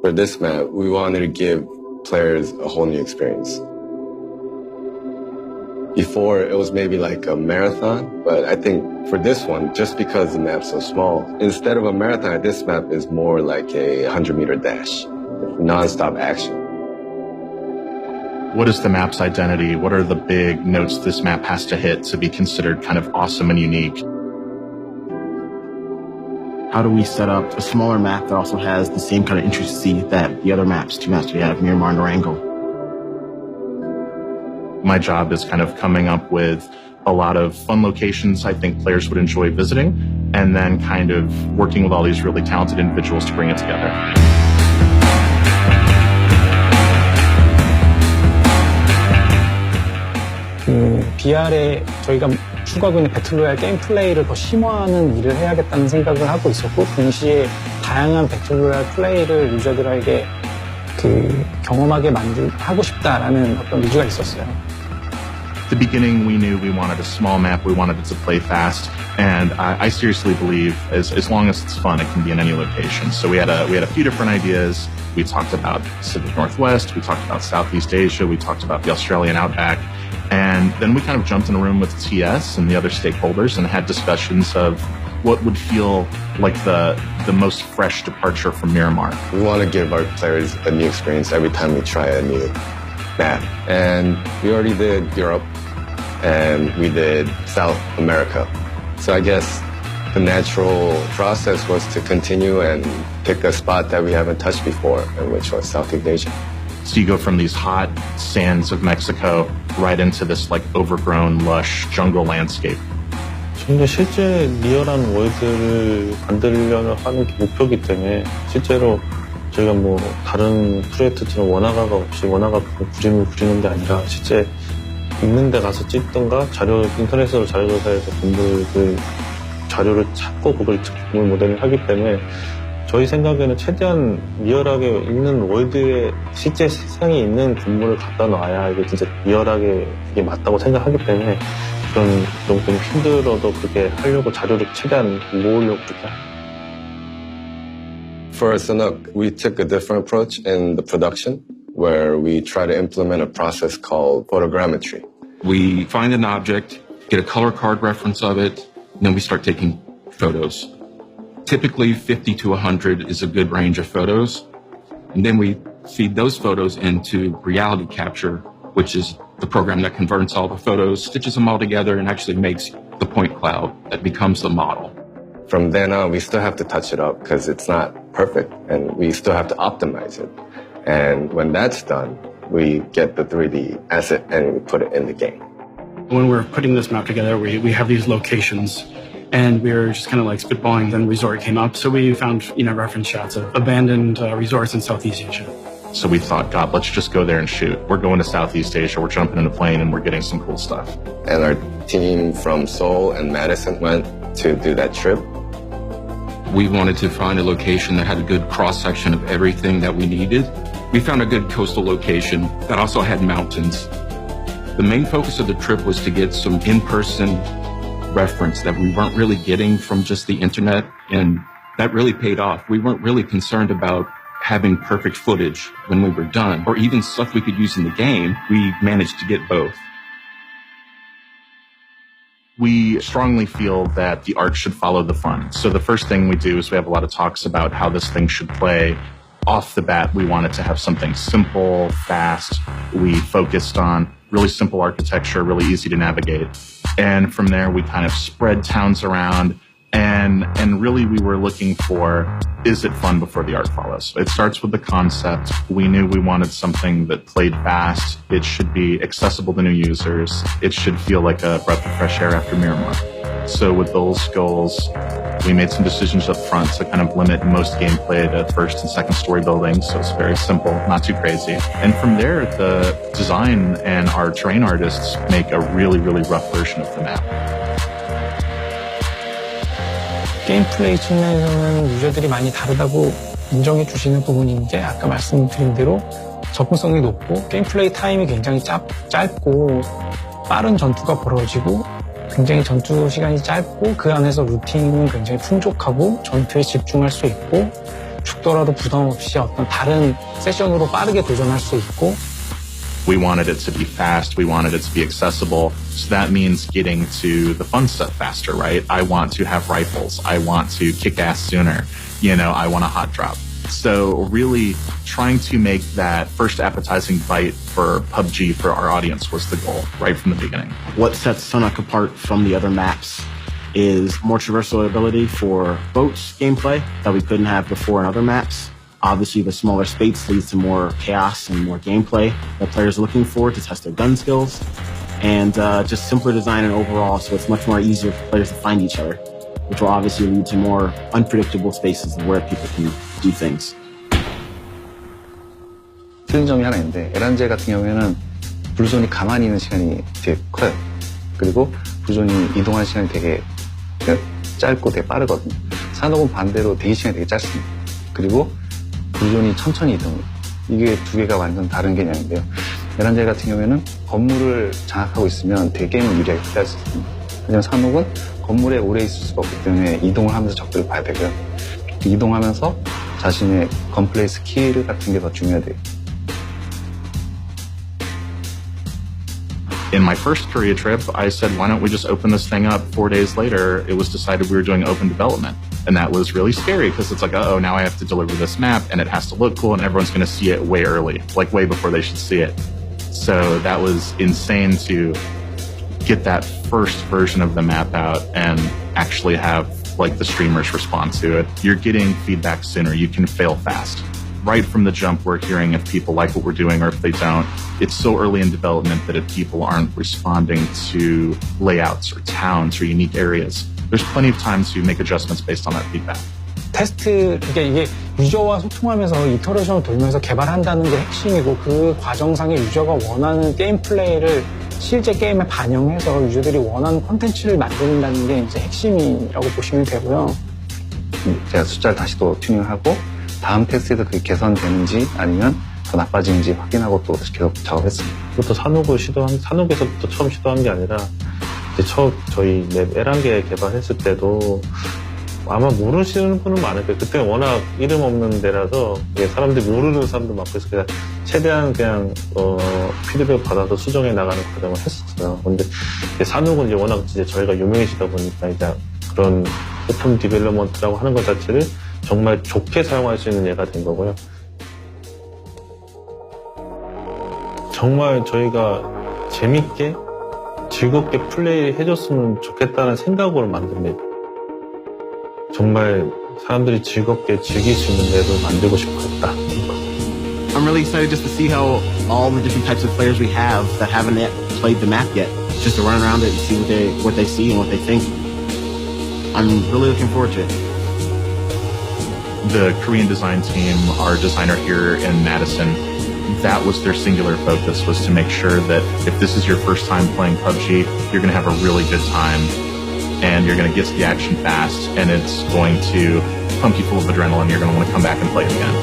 For this map, we wanted to give players a whole new experience. Before, it was maybe like a marathon, but I think for this one, just because the map's so small, instead of a marathon, this map is more like a 100-meter dash, non-stop action. What is the map's identity? What are the big notes this map has to hit to be considered kind of awesome and unique? How do we set up a smaller map that also has the same kind of intricacy that the other maps, two maps we have, Miramar and Durango? My job is kind of coming up with a lot of fun locations I think players would enjoy visiting, and then kind of working with all these really talented individuals to bring it together. BR에 저희가 추구하고 있는 배틀로얄 게임 플레이를 더 심화하는 일을 해야겠다는 생각을 하고 있었고, 동시에 다양한 배틀로얄 플레이를 유저들에게 경험하게 하고 싶다라는 어떤 의지가 있었어요. At the beginning, we knew we wanted a small map, we wanted it to play fast, and I seriously believe as long as it's fun, it can be in any location. So we had a few different ideas. We talked about Pacific Northwest, we talked about Southeast Asia, we talked about the Australian outback, and then we kind of jumped in a room with TS and the other stakeholders and had discussions of what would feel like the most fresh departure from Miramar. We want to give our players a new experience every time we try a new map. And we already did Europe, and we did South America. So I guess the natural process was to continue and pick a spot that we haven't touched before, which was Southeast Asia. So you go from these hot sands of Mexico right into this like overgrown, lush jungle landscape. 근데 실제 리얼한 월드를 만들려는 하는 게 목표이기 때문에 실제로 저희가 뭐 다른 프로젝트처럼 원화가가 없이 원화가 그림을 그리는 게 아니라 실제 있는 데 가서 찍던가 인터넷으로 자료 조사해서 건물 자료를 찾고 그걸 건물 모델을 하기 때문에 저희 생각에는 최대한 리얼하게 있는 월드에 실제 세상에 있는 건물을 갖다 놔야 이게 진짜 리얼하게 이게 맞다고 생각하기 때문에 그런 너무 좀 힘들어도 그렇게 하려고 자료를 최대한 모으려고 그렇게. For Sanuk, we took a different approach in the production, where we try to implement a process called photogrammetry. We find an object, get a color card reference of it, and then we start taking photos. Typically 50 to 100 is a good range of photos. And then we feed those photos into reality capture, which is the program that converts all the photos, stitches them all together, and actually makes the point cloud that becomes the model. From then on, we still have to touch it up because it's not perfect, and we still have to optimize it. And when that's done, we get the 3D asset and we put it in the game. When we're putting this map together, we have these locations, and we were just kind of like spitballing, then resort came up. So we found, reference shots of abandoned resorts in Southeast Asia. So we thought, God, let's just go there and shoot. We're going to Southeast Asia, we're jumping in a plane, and we're getting some cool stuff. And our team from Seoul and Madison went to do that trip. We wanted to find a location that had a good cross-section of everything that we needed. We found a good coastal location that also had mountains. The main focus of the trip was to get some in-person reference that we weren't really getting from just the internet, and that really paid off. We weren't really concerned about having perfect footage when we were done, or even stuff we could use in the game. We managed to get both. We strongly feel that the art should follow the fun. So the first thing we do is we have a lot of talks about how this thing should play. Off the bat, we wanted to have something simple, fast. We focused on really simple architecture, really easy to navigate. And from there, we kind of spread towns around, and really we were looking for, is it fun before the art follows? It starts with the concept. We knew we wanted something that played fast. It should be accessible to new users. It should feel like a breath of fresh air after Miramar. So with those goals, we made some decisions up front to kind of limit most gameplay to first and second story buildings. So it's very simple, not too crazy. And from there, the design and our terrain artists make a really, really rough version of the map. 게임 플레이 측면에서는 유저들이 많이 다르다고 인정해 주시는 부분인 게 아까 말씀드린 대로 접근성이 높고 게임 플레이 타임이 굉장히 짧고 빠른 전투가 벌어지고 굉장히 전투 시간이 짧고 그 안에서 루팅은 굉장히 풍족하고 전투에 집중할 수 있고 죽더라도 부담 없이 어떤 다른 세션으로 빠르게 도전할 수 있고 We wanted it to be fast. We wanted it to be accessible. So that means getting to the fun stuff faster, right? I want to have rifles. I want to kick ass sooner. I want a hot drop. So really trying to make that first appetizing bite for PUBG for our audience was the goal right from the beginning. What sets Sunuc apart from the other maps is more traversal ability for boats gameplay that we couldn't have before in other maps. Obviously, the smaller space leads to more chaos and more gameplay that players are looking for to test their gun skills. And just simpler design and overall, so it's much more easier for players to find each other, which will obviously lead to more unpredictable spaces where people can do things. 틀린 점이 하나 있는데 에란젤 같은 경우에는 블루존이 가만히 있는 시간이 되게 커요. 그리고 블루존이 이동하는 시간이 되게 짧고 되게 빠르거든요. 산옥은 반대로 대기 시간이 되게 짧습니다. 그리고 블루존이 천천히 이동해요. 이게 두 개가 완전 다른 개념인데요. 에란젤 같은 경우에는 건물을 장악하고 있으면 되게 게임을 유리하게 플레이할 수 있습니다. 하지만 산옥은 건물에 오래 있을 수가 없기 때문에 이동을 하면서 적들을 봐야 되고요. 이동하면서 자신의 건플레이 스킬 같은 게 더 중요해요. In my first Korea trip, I said, why don't we just open this thing up? 4 days later, it was decided we were doing open development. And that was really scary because it's like, uh-oh, now I have to deliver this map and it has to look cool and everyone's going to see it way early, like way before they should see it. So that was insane to get that first version of the map out and actually have like the streamers respond to it. You're getting feedback sooner. You can fail fast. Right from the jump, we're hearing if people like what we're doing or if they don't. It's so early in development that if people aren't responding to layouts or towns or unique areas, there's plenty of time to make adjustments based on that feedback. 테스트, 이게 유저와 소통하면서 이터레이션을 돌면서 개발한다는 게 핵심이고 그 과정상에 유저가 원하는 게임 플레이를 실제 게임에 반영해서 유저들이 원하는 콘텐츠를 만든다는 게 이제 핵심이라고 보시면 되고요. 제가 숫자를 다시 또 튜닝하고 다음 테스트에서 그게 개선되는지 아니면 더 나빠지는지 확인하고 또 계속 작업했습니다. 그것도 산옥에서부터 처음 시도한 게 아니라 이제 처음 저희 맵 에란게 개발했을 때도 아마 모르시는 분은 많을 거예요. 그때 워낙 이름 없는 데라서 사람들이 모르는 사람도 많고 그래서 그냥 최대한 그냥 피드백 받아서 수정해 나가는 과정을 했었어요. 근데 산옥은 이제 워낙 이제 저희가 유명해지다 보니까 이제 그런 오픈 디벨로먼트라고 하는 것 자체를 정말 좋게 사용할 수 있는 예가 된 거고요. 정말 저희가 재밌게 즐겁게 플레이 해줬으면 좋겠다는 생각으로 만든 맵. 정말 사람들이 즐겁게 즐길 수 있는 맵을 만들고 싶어 했다. I'm really excited just to see how all the different types of players we have that haven't yet played the map yet, just to run around it and see what they see and what they think. I'm really looking forward to it. The Korean design team, our designer here in Madison, that was their singular focus, was to make sure that if this is your first time playing PUBG, you're going to have a really good time and you're going to get to the action fast and it's going to pump you full of adrenaline. You're going to want to come back and play it again.